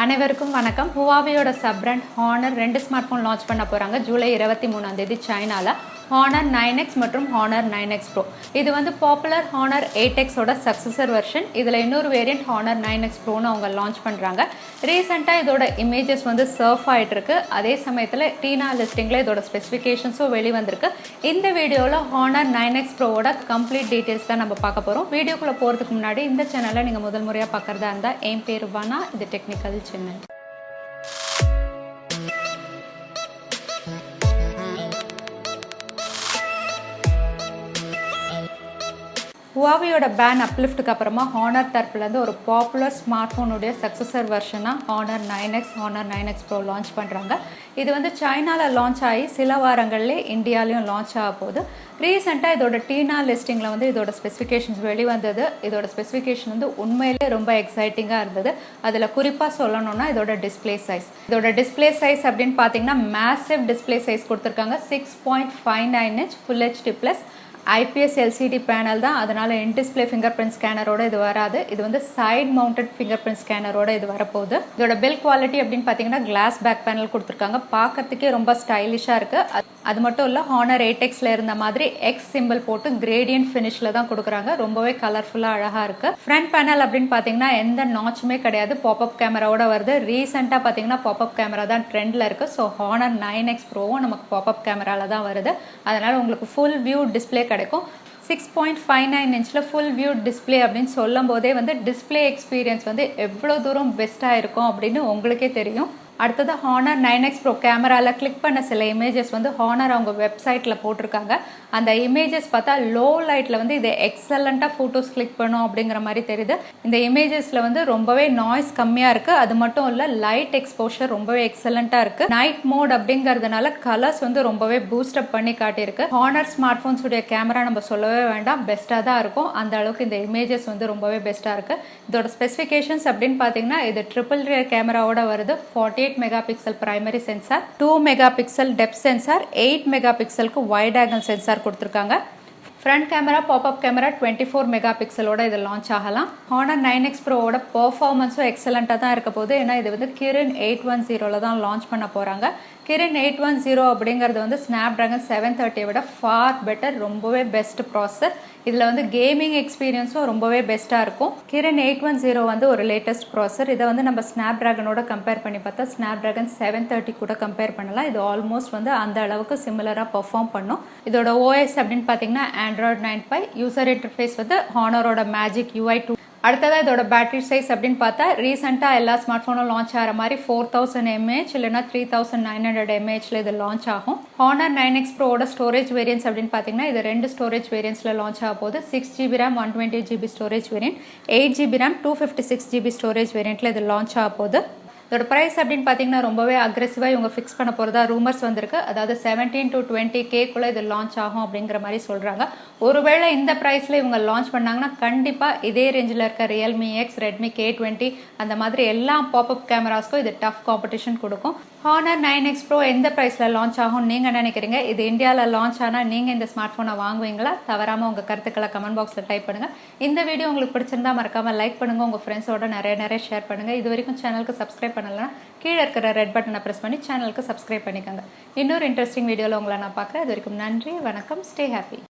அனைவருக்கும் வணக்கம். ஹுவாவேயோட sub brand Honor 2 smart phone launch பண்ண போகிறாங்க. ஜூலை 23 சைனாவில் ஹானர் 9X மற்றும் ஹானர் 9X Pro. இது வந்து பாப்புலர் ஹானர் 8X ஓட சக்சஸர் வெர்ஷன். இதில் இன்னொரு வேரியன்ட் ஹானர் 9X Proன்னு அவங்க லான்ச் பண்ணுறாங்க. ரீசெண்டாக இதோட இமேஜஸ் வந்து சர்ஃப் ஆகிட்டு இருக்கு. அதே சமயத்தில் டீனா லிஸ்டிங்கில் இதோட ஸ்பெசிஃபிகேஷன்ஸும் வெளிவந்திருக்கு. இந்த வீடியோவில் ஹானர் 9X Proவோட கம்ப்ளீட் டீட்டெயில்ஸ் தான் நம்ம பார்க்க போகிறோம். வீடியோக்குள்ளே போகிறதுக்கு முன்னாடி இந்த சேனலை நீங்கள் முதல் முறையாக பார்க்குறதா இருந்தால் என் பேர் வானா, இது டெக்னிக்கல் சென்னை. ஹுவாவேயோட பேன் அப்லிஃப்ட்டுக்கு அப்புறமா ஹானர் தரப்புலேருந்து ஒரு பாப்புலர் ஸ்மார்ட் ஃபோனுடைய சக்ஸஸர் வெர்ஷனாக Honor 9X Honor 9X Pro launch பண்ணுறாங்க. இது வந்து சைனாவில் லான்ச் ஆகி சில வாரங்கள்லேயே இந்தியாலையும் லான்ச் ஆக போகுது. ரீசெண்டாக இதோட டீனா லிஸ்டிங்கில் வந்து இதோட ஸ்பெசிஃபிகேஷன்ஸ் வெளிவந்தது. இதோட ஸ்பெசிஃபிகேஷன் வந்து உண்மையிலே ரொம்ப எக்ஸைட்டிங்காக இருந்தது. அதில் குறிப்பாக சொல்லணும்னா இதோட டிஸ்பிளே சைஸ். இதோட டிஸ்பிளே சைஸ் அப்படின்னு பார்த்தீங்கன்னா மேசிவ் டிஸ்பிளே சைஸ் கொடுத்துருக்காங்க. 6.59 inch full HD plus IPS LCD panel தான். அதனால் இன்டிஸ்பிளே ஃபிங்கர் பிரிண்ட் ஸ்கேனரோட இது வராது. இது வந்து சைட் மவுண்டட் ஃபிங்கர் பிரிண்ட் ஸ்கேனரோட இது வரப்போகுது. இதோட பில் குவாலிட்டி அப்படின்னு பார்த்தீங்கன்னா கிளாஸ் பேக் பேனல் கொடுத்துருக்காங்க. பார்க்கறதுக்கே ரொம்ப ஸ்டைலிஷாக இருக்குது. அது மட்டும் இல்லை, ஹானர் 8Xல இருந்த மாதிரி எக்ஸ் சிம்பிள் போட்டு கிரேடியன்ட் ஃபினிஷில் தான் கொடுக்குறாங்க. ரொம்பவே கலர்ஃபுல்லாக அழகாக இருக்குது. ஃப்ரண்ட் பேனல் அப்படின்னு பார்த்தீங்கன்னா எந்த நாச்சுமே கிடையாது. பாப்அப் கேமராவோட வருது. ரீசெண்டாக பார்த்தீங்கன்னா பாப்அப் கேமரா தான் ட்ரெண்டில் இருக்குது. ஸோ ஹானர் 9X Proவும் நமக்கு பாப்அப் கேமராவில் தான் வருது. அதனால் உங்களுக்கு ஃபுல் வியூ டிஸ்பிளே கிடைக்கும். 6.59 inchல ஃபுல் வியூ டிஸ்பிளே அப்படின்னு சொல்லும் போதே வந்து டிஸ்பிளே எக்ஸ்பீரியன்ஸ் வந்து எவ்வளோ தூரம் பெஸ்ட்டாக இருக்கும் அப்படின்னு உங்களுக்கே தெரியும். அடுத்தது ஹானர் 9X Pro கேமராவில் கிளிக் பண்ண சில இமேஜஸ் வந்து ஹானர் அவங்க வெப்சைட்டில் போட்டிருக்காங்க. அந்த இமேஜஸ் பார்த்தா லோ லைட்டில் வந்து இது எக்ஸலண்ட்டாக ஃபோட்டோஸ் கிளிக் பண்ணும் அப்படிங்கிற மாதிரி தெரியுது. இந்த இமேஜஸில் வந்து ரொம்பவே நாய்ஸ் கம்மியாக இருக்குது. அது மட்டும் இல்லை, லைட் எக்ஸ்போஷர் ரொம்பவே எக்ஸலண்ட்டாக இருக்குது. நைட் மோட் அப்படிங்கிறதுனால கலர்ஸ் வந்து ரொம்பவே பூஸ்டப் பண்ணி காட்டியிருக்கு. ஹானர் ஸ்மார்ட் ஃபோன்ஸுடைய கேமரா நம்ம சொல்லவே வேண்டாம், பெஸ்ட்டாக தான் இருக்கும். அந்த அளவுக்கு இந்த இமேஜஸ் வந்து ரொம்பவே பெஸ்ட்டாக இருக்குது. இதோட ஸ்பெசிஃபிகேஷன்ஸ் அப்படின்னு பார்த்தீங்கன்னா இது ட்ரிபிள் ரியர் கேமராவோட வருது. 48 megapixel primary sensor, 2 megapixel depth sensor, 8 மெகாபிக்சலுக்கு வைட் ஆங்கிள் சென்சார் கொடுத்துருக்காங்க. ஃப்ரண்ட் கேமரா பாப்அப் கேமரா 24 மெகாபிக்சலோட இது லான்ச் ஆகலாம். ஹானர் 9X Proவோட பெர்ஃபார்மன்ஸும் எக்ஸலண்ட்டாக தான் இருக்க போகுது. ஏன்னா இது வந்து Kirin 810 தான் லான்ச் பண்ண போகிறாங்க. Kirin 810 அப்படிங்கிறது வந்து Snapdragon 730 விட ஃபார் பெட்டர், ரொம்பவே பெஸ்ட் ப்ராசஸர். இதில் வந்து கேமிங் எக்ஸ்பீரியன்ஸும் ரொம்பவே பெஸ்ட்டாக இருக்கும். Kirin 810 வந்து ஒரு லேட்டஸ்ட் ப்ராசஸர். இதை வந்து நம்ம ஸ்னாப்ட்ராகனோட கம்பேர் பண்ணி பார்த்தா Snapdragon 730 கூட கம்பேர் பண்ணலாம். இது ஆல்மோஸ்ட் வந்து அந்த அளவுக்கு சிமிலராக பெர்ஃபார்ம் பண்ணும். இதோட OS அப்படின்னு பார்த்தீங்கன்னா Android 9 யூசர் இன்டர்ஃபேஸ் வந்து ஹானரோட மேஜிக் UI 2. அடுத்ததாக இதோட பேட்டரி சைஸ் அப்படின்னு பார்த்தா ரீசெண்டாக எல்லா ஸ்மார்ட் ஃபோனும் லான்ச் ஆகிற மாதிரி 4000 mAh இல்லைனா 3900 mAhல இது லான்ச் ஆகும். ஹானர் 9X Proவோட ஸ்டோரேஜ் வேரியன்ஸ் அப்படின்னு பார்த்தீங்கன்னா இது 2 ஸ்டோரேஜ் வேரியன்ஸில் லான்ச் ஆக போகுது. 6GB RAM 128GB storage variant, 8GB RAM 256GB storage வேரியண்ட்டில் இது லான்ச் ஆக போகுது. இதோட ப்ரைஸ் அப்படின்னு பார்த்தீங்கன்னா ரொம்பவே அக்ரெசிவாக இவங்க ஃபிக்ஸ் பண்ண போகிறதா ரூமர்ஸ் வந்திருக்கு. அதாவது 17 to 20Kக்குள்ளே இது லான்ச் ஆகும் அப்படிங்கிற மாதிரி சொல்கிறாங்க. ஒருவேளை இந்த ப்ரைஸில் இவங்க லான்ச் பண்ணாங்கன்னா கண்டிப்பாக இதே ரேஞ்சில் இருக்க Realme X, Redmi K20 அந்த மாதிரி எல்லா பாப்அப் கேமராஸ்க்கும் இது டஃப் காம்படிஷன் கொடுக்கும். ஹானர் 9X Pro எந்த ப்ரைஸில் லான்ச் ஆகும் நீங்கள் நினைக்கிறீங்க? இது இந்தியாவில் லான்ச் ஆனால் நீங்கள் இந்த ஸ்மார்ட் ஃபோனை வாங்குவீங்களா? தவறாமல் உங்கள் கருத்துக்களை கமெண்ட் பாக்ஸில் டைப் பண்ணுங்கள். இந்த வீடியோ உங்களுக்கு பிடிச்சிருந்தா மறக்காமல் லைக் பண்ணுங்கள். உங்கள் ஃப்ரெண்ட்ஸோட நிறைய ஷேர் பண்ணுங்கள். இது வரைக்கும் சேனலுக்கு சப்ஸ்கிரைப் பண்ணலைன்னா கீழே இருக்கிற ரெட் பட்டனை ப்ரெஸ் பண்ணி சேனலுக்கு சப்ஸ்கிரைப் பண்ணிக்கோங்க. இன்னொரு இன்ட்ரெஸ்டிங் வீடியோவில் உங்களை நான் பார்க்குறேன். இது வரைக்கும் நன்றி, வணக்கம், ஸ்டே ஹாப்பி.